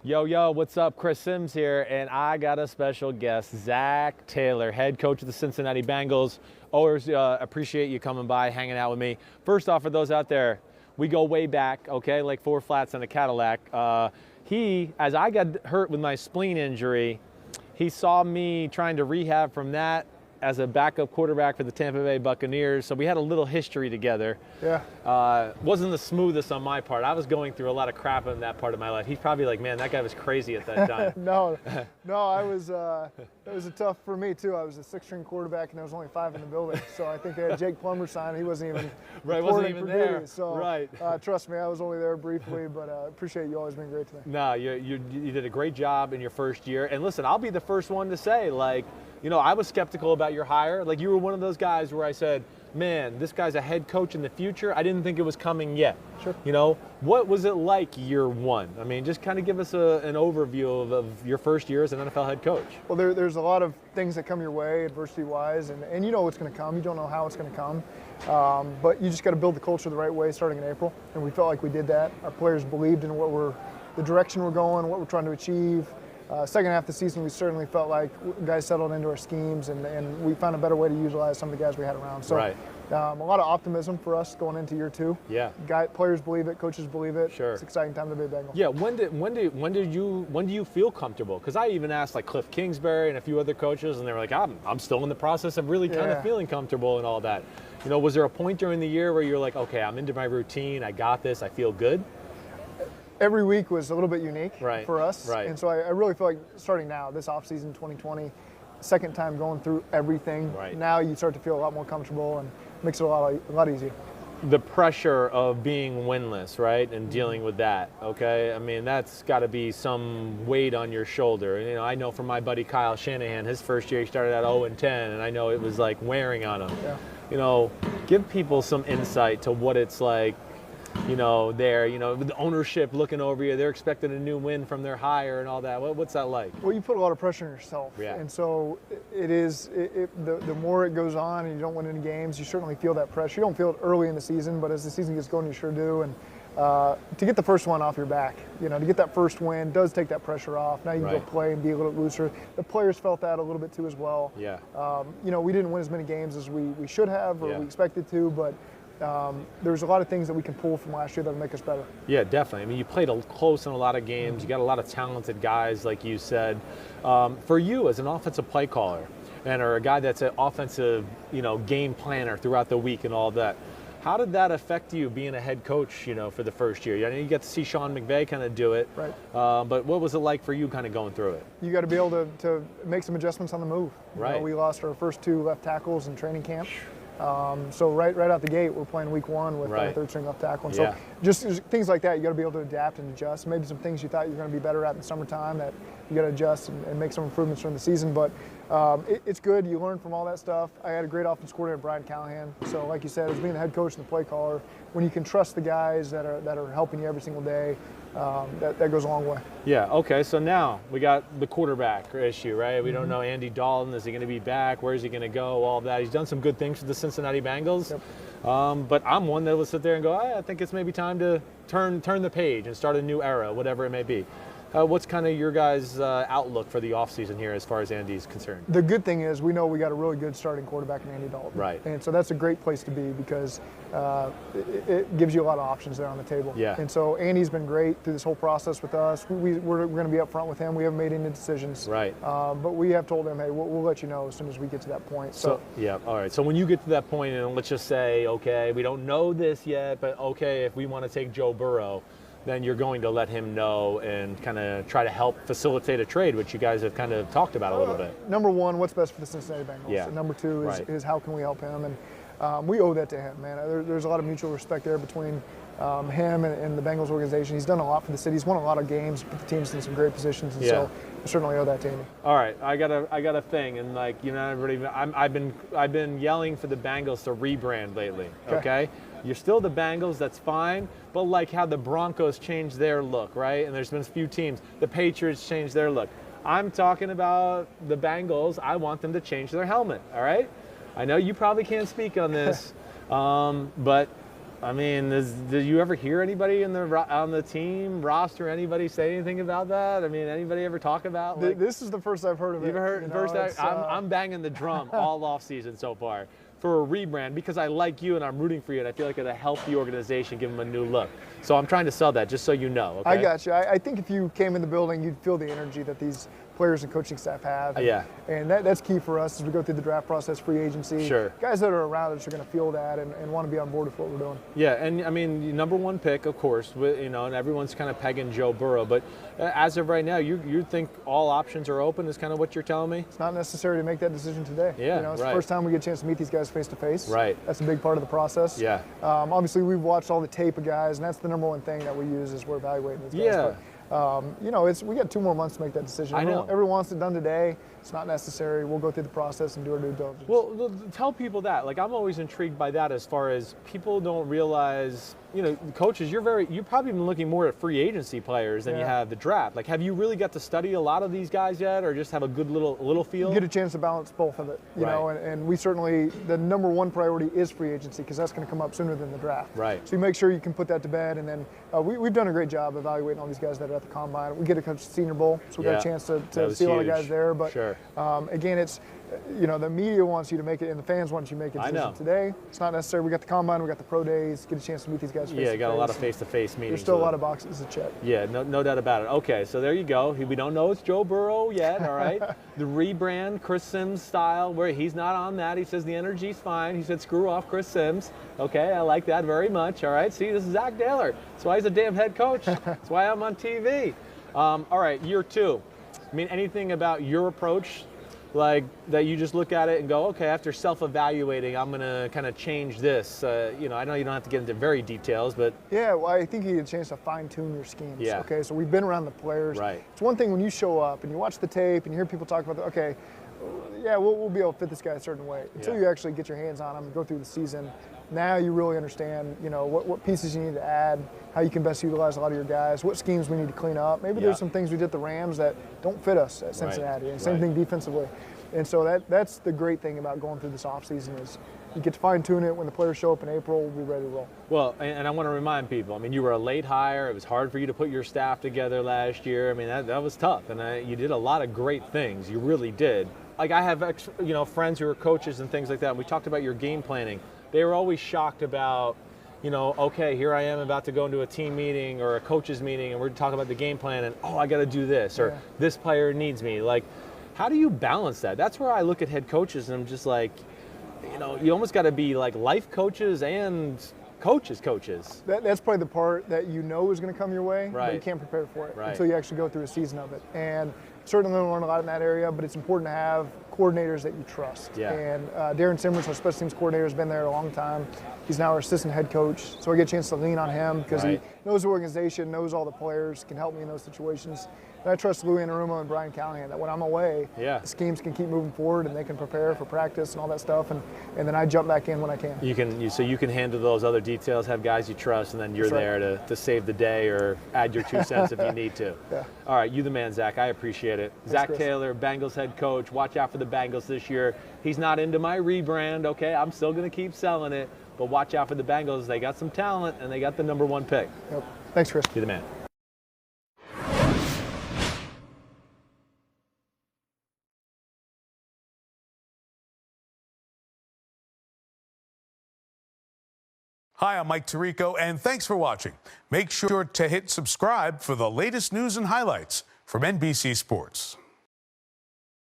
Yo, what's up? Chris Simms here, and I got a special guest, Zac Taylor, head coach of the Cincinnati Bengals. Always appreciate you coming by, hanging out with me. First off, for those out there, we go way back, okay, like four flats and a Cadillac. As I got hurt with my spleen injury, he saw me trying to rehab from that as a backup quarterback for the Tampa Bay Buccaneers, so we had a little history together. Yeah. Wasn't the smoothest on my part. I was going through a lot of crap in that part of my life. He's probably like, man, that guy was crazy at that time. No, I was. It was tough for me too. I was a six-string quarterback, and there was only 5 in the building. So I think they had Jake Plummer signed. He wasn't even right, wasn't even there. Duty. So right. Trust me, I was only there briefly, but appreciate you always being great to me. No, you did a great job in your first year, and listen, I'll be the first one to say, like, you know, I was skeptical about your hire. Like, you were one of those guys where I said, man, this guy's a head coach in the future. I didn't think it was coming yet. Sure. You know, what was it like year one? I mean, just kind of give us an overview of your first year as an NFL head coach. Well, there's a lot of things that come your way, adversity-wise, and you know what's going to come. You don't know how it's going to come. But you just got to build the culture the right way starting in April, and we felt like we did that. Our players believed in the direction we're going, what we're trying to achieve. Second half of the season, we certainly felt like guys settled into our schemes, and we found a better way to utilize some of the guys we had around. So, right. A lot of optimism for us going into year two. Yeah. Players believe it, coaches believe it. Sure. It's an exciting time to be a Bengal. Yeah. When do you feel comfortable? Because I even asked like Cliff Kingsbury and a few other coaches, and they were like, I'm still in the process of really kind of feeling comfortable and all that. You know, was there a point during the year where you're like, okay, I'm into my routine, I got this, I feel good? Every week was a little bit unique for us. Right. And so I really feel like starting now, this offseason 2020, second time going through everything, now you start to feel a lot more comfortable and makes it a lot easier. The pressure of being winless, right, and dealing with that, okay? I mean, that's got to be some weight on your shoulder. You know, I know from my buddy Kyle Shanahan, his first year he started at 0-10, and I know it was like wearing on him. Yeah. You know, give people some insight to what it's like. You know, with the ownership looking over you, they're expecting a new win from their hire and all that. What's that like? Well, you put a lot of pressure on yourself. Yeah. And so the more it goes on and you don't win any games, you certainly feel that pressure. You don't feel it early in the season, but as the season gets going, you sure do. And to get the first one off your back, you know, to get that first win does take that pressure off. Now you can go play and be a little looser. The players felt that a little bit too as well. Yeah. You know, we didn't win as many games as we should have or we expected to, but there's a lot of things that we can pull from last year that will make us better. Yeah, definitely. I mean, you played close in a lot of games. You got a lot of talented guys, like you said. For you as an offensive play caller or a guy that's an offensive, game planner throughout the week and all that, how did that affect you being a head coach, for the first year? I know you got to see Sean McVay kind of do it. Right. But what was it like for you kind of going through it? You got to be able to make some adjustments on the move. Right. We lost our first 2 left tackles in training camp. So right out the gate, we're playing week 1 with our third string left tackle. And so just things like that, you got to be able to adapt and adjust. Maybe some things you thought you were going to be better at in the summertime that you got to adjust and make some improvements during the season. But it's good. You learn from all that stuff. I had a great offense coordinator, Brian Callahan. So like you said, as being the head coach and the play caller, when you can trust the guys that are helping you every single day, that goes a long way. Yeah, okay, so now we got the quarterback issue, right? We don't know Andy Dalton. Is he going to be back? Where is he going to go? All of that. He's done some good things for the Cincinnati Bengals. Yep. But I'm one that will sit there and go, I think it's maybe time to turn the page and start a new era, whatever it may be. What's kind of your guys' outlook for the offseason here as far as Andy's concerned? The good thing is we know we got a really good starting quarterback in Andy Dalton. Right. And so that's a great place to be because it gives you a lot of options there on the table. Yeah. And so Andy's been great through this whole process with us. We're going to be up front with him. We haven't made any decisions. Right. But we have told him, hey, we'll let you know as soon as we get to that point. So yeah, all right. So when you get to that point, and let's just say, okay, we don't know this yet, but okay, if we want to take Joe Burrow, then you're going to let him know and kind of try to help facilitate a trade, which you guys have kind of talked about a little bit. Number 1, what's best for the Cincinnati Bengals? Yeah. And number 2 is how can we help him? And we owe that to him, man. There's a lot of mutual respect there between him and the Bengals organization. He's done a lot for the city. He's won a lot of games, put the teams in some great positions, and so I certainly owe that to Andy. All right, I got a thing, and everybody, I've been yelling for the Bengals to rebrand lately. Okay? You're still the Bengals, that's fine, but like how the Broncos changed their look, right? And there's been a few teams. The Patriots changed their look. I'm talking about the Bengals. I want them to change their helmet, all right? I know you probably can't speak on this, but I mean, did you ever hear anybody on the team roster, anybody say anything about that? I mean, anybody ever talk about? Like, this is the first I've heard of it. You've heard first? I'm banging the drum all off season so far for a rebrand because I like you and I'm rooting for you and I feel like it'll help the organization, give them a new look. So I'm trying to sell that just so you know. Okay? I got you. I think if you came in the building, you'd feel the energy that these players and coaching staff have. Yeah. And that's key for us as we go through the draft process, free agency. Sure. Guys that are around us are going to feel that and want to be on board with what we're doing. Yeah, and I mean, number one pick, of course, and everyone's kind of pegging Joe Burrow. But as of right now, you think all options are open is kind of what you're telling me? It's not necessary to make that decision today. Yeah, it's the first time we get a chance to meet these guys face to face. Right. That's a big part of the process. Yeah. Obviously, we've watched all the tape of guys, and that's the number one thing that we use is we're evaluating these guys. Yeah. But, we got 2 more months to make that decision. I know. Everyone wants it done today. It's not necessary. We'll go through the process and do our due diligence. Well, tell people that. Like, I'm always intrigued by that as far as people don't realize, coaches, you've probably been looking more at free agency players than you have the draft. Like, have you really got to study a lot of these guys yet or just have a good little feel? You get a chance to balance both of it, you know, and we certainly, the number one priority is free agency because that's going to come up sooner than the draft. Right. So you make sure you can put that to bed, and then we've done a great job evaluating all these guys that are at the combine. We get to coach the Senior Bowl, so we got a chance to see a lot of guys there. But sure. Again, it's, the media wants you to make it, and the fans want you to make a decision today. It's not necessary. We got the combine, we got the pro days, get a chance to meet these guys face to face. Yeah, got a lot of face-to-face meetings. There's still a lot of boxes to check. Yeah, no doubt about it. Okay, so there you go. We don't know it's Joe Burrow yet, all right? The rebrand, Chris Simms style, where he's not on that. He says the energy's fine. He said screw off Chris Simms. Okay, I like that very much, all right? See, this is Zac Taylor. That's why he's a damn head coach. That's why I'm on TV. All right, year 2. I mean, anything about your approach like that you just look at it and go, okay, after self-evaluating, I'm going to kind of change this. I know you don't have to get into very details, but. Yeah, well, I think you get a chance to fine-tune your schemes. Yeah. Okay, so we've been around the players. Right. It's one thing when you show up and you watch the tape and you hear people talk about, okay, yeah, we'll be able to fit this guy a certain way. Until you actually get your hands on him and go through the season, now you really understand, what pieces you need to add, how you can best utilize a lot of your guys, what schemes we need to clean up. Maybe there's some things we did at the Rams that don't fit us at Cincinnati, and same thing defensively. And so that's the great thing about going through this offseason is you get to fine-tune it. When the players show up in April, we'll be ready to roll. Well, and I want to remind people, I mean, you were a late hire. It was hard for you to put your staff together last year. I mean, that was tough, and you did a lot of great things. You really did. Like, I have friends who are coaches and things like that, and we talked about your game planning. They were always shocked about, okay, here I am about to go into a team meeting or a coaches meeting, and we're talking about the game plan, and, I got to do this, or this player needs me. Like, how do you balance that? That's where I look at head coaches, and I'm just like, you almost got to be like life coaches and coaches. That's probably the part that is going to come your way, but you can't prepare for it until you actually go through a season of it. And certainly learn a lot in that area, but it's important to have coordinators that you trust. Yeah. And Darren Simmers, our special teams coordinator, has been there a long time. He's now our assistant head coach, so I get a chance to lean on him because he knows the organization, knows all the players, can help me in those situations. And I trust Louis Anarumo and Brian Callahan that when I'm away, the schemes can keep moving forward and they can prepare for practice and all that stuff, and then I jump back in when I can. So you can handle those other details, have guys you trust, and then you're there to save the day or add your 2 cents if you need to. Yeah. All right, you the man, Zach. I appreciate it. Thanks, Zac Chris. Taylor, Bengals head coach. Watch out for the Bengals this year. He's not into my rebrand, okay? I'm still going to keep selling it, but watch out for the Bengals. They got some talent, and they got the number 1 pick. Yep. Thanks, Chris. You the man. Hi, I'm Mike Tirico, and thanks for watching. Make sure to hit subscribe for the latest news and highlights from NBC Sports.